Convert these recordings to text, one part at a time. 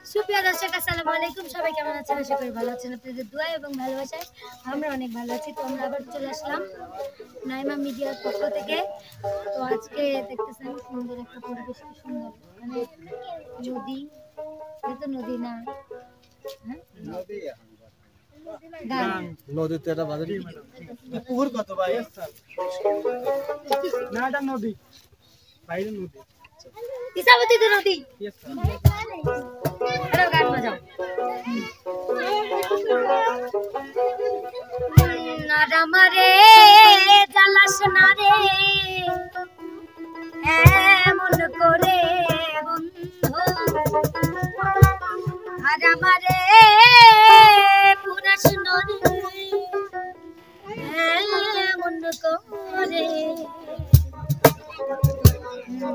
সুপ্রিয় দর্শক আসসালামু আলাইকুম, সবাই কেমন আছেন? আশা করি ভালো আছেন। আপনাদের দোয়া এবং ভালোবাসায় আমরা অনেক ভালো আছি। তো আমরা আবার চলে আসলাম নাইমা মিডিয়ার পক্ষ থেকে। তো আজকে দেখতেছেন সুন্দর একটা পরিবেশ, কি সুন্দর, মানে নদী, এটা নদী না, হ্যাঁ গান নদীতে এটা বাজার পুকুর কত ভাই? না এটা নদী, বাইরে নদী, ইসাবতীতে নদী। আরে গান বাজাও। নারামারে জালাস না রে এমন করে বন্ধু, আর আমারে পুরাস নরে এমন করে,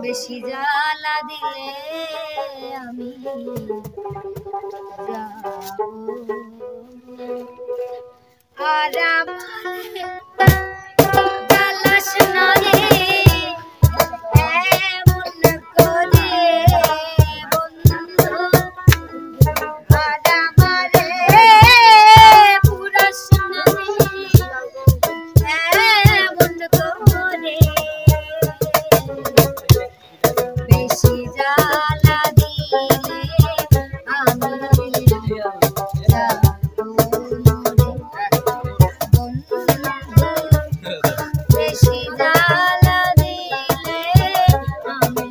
বেশি জ্বালা দিলে আমি আর আমারে জালাস না রে এমন করে বন্ধু, আর আমারে পুরাস না রে এমন করে, বেশি জ্বালা দিলে আমি বেশি জ্বালা দিলে আমি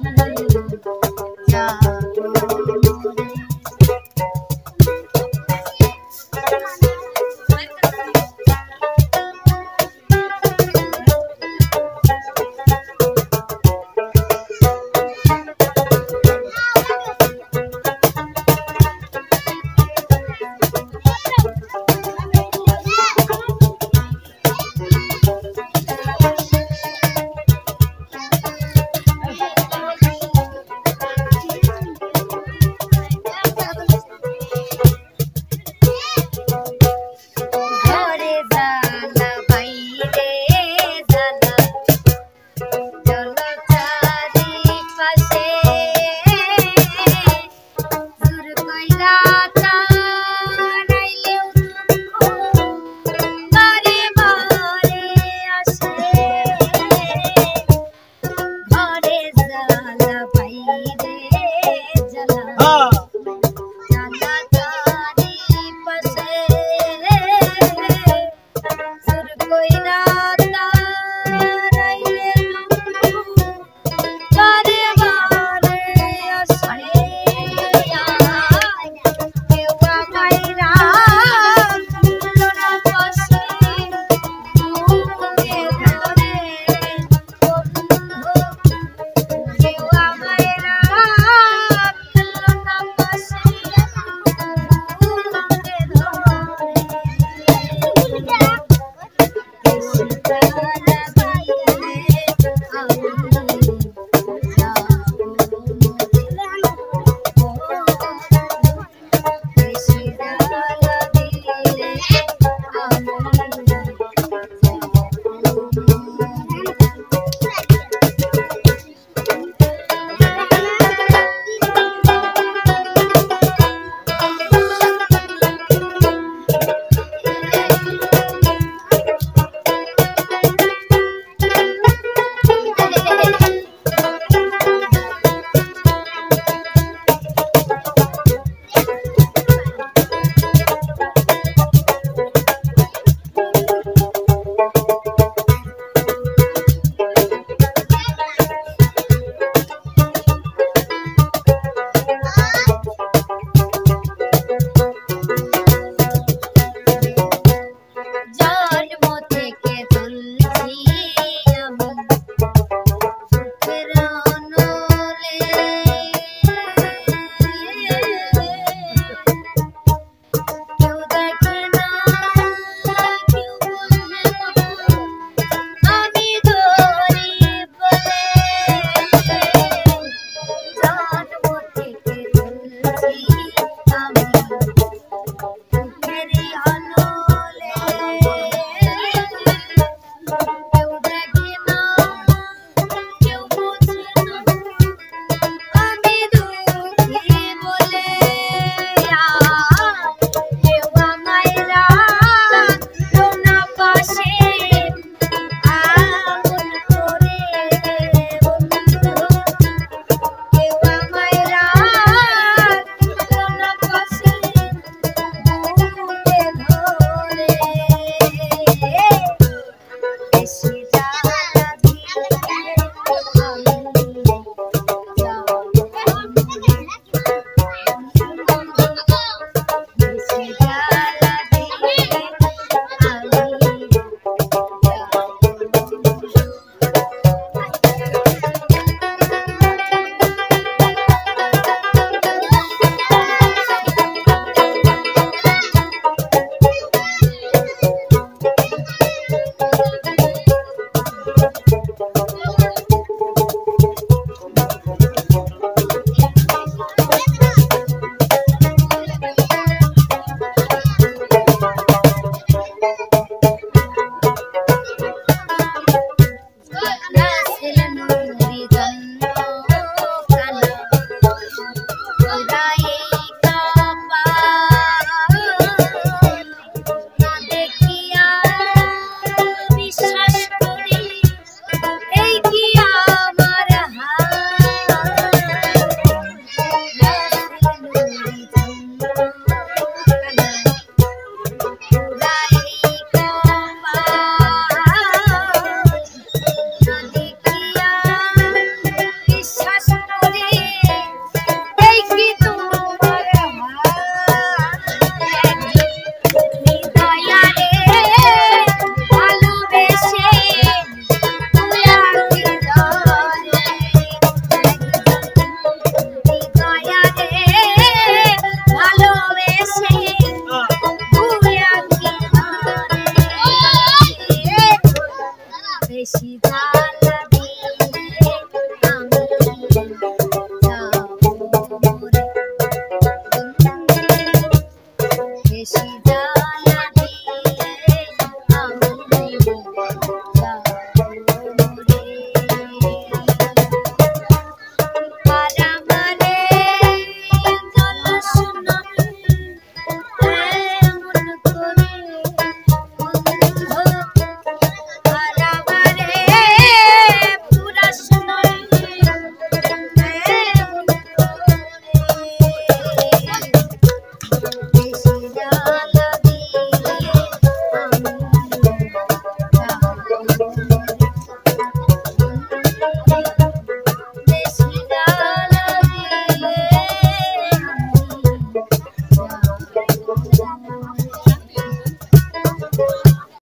see.